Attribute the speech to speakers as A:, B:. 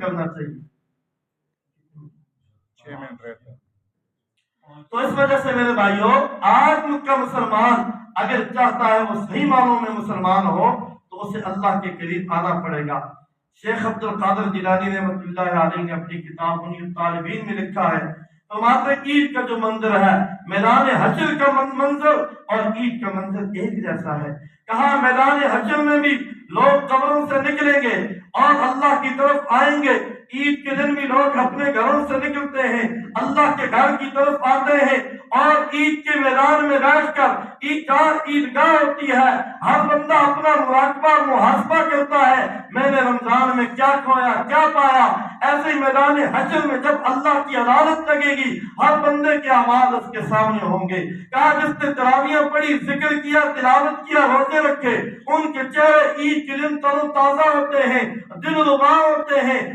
A: کرنا چاہیے.
B: 6 منٹ رہتا ہے.
A: تو اس وجہ سے میرے بھائیوں، آج کا مسلمان اگر چاہتا ہے وہ صحیح معنوں میں مسلمان ہو تو اسے اللہ کے قریب آنا پڑے گا. شیخ عبد القادر جیلانی رحمۃ اللہ علیہ نے اپنی کتاب منیر الطالبین میں لکھا ہے، فرماتے عید کا جو منظر ہے، میدان حشر کا منظر اور عید کا منظر ایک جیسا ہے. کہاں میدان حشر میں بھی لوگ قبروں سے نکلیں گے اور اللہ کی طرف آئیں گے. عید کے دن بھی لوگ اپنے گھروں سے نکلتے ہیں، اللہ کے گھر کی طرف آتے ہیں اور عید کے میدان میں بیٹھ کر عیدگاہ ہوتی ہے. ہر بندہ اپنا مراقبہ محاسبہ کرتا ہے، میں نے رمضان میں کیا کھویا کیا پایا. ایسے ہی میدان حشر میں جب اللہ کی عدالت لگے گی، ہر بندے کے اعمال اس کے سامنے ہوں گے. کہا جس نے تراویح پڑھی، ذکر کیا، تلاوت کیا، روزے رکھے، ان کے چہرے عید کے دن تر و تازہ ہوتے ہیں، دل ربا ہوتے ہیں.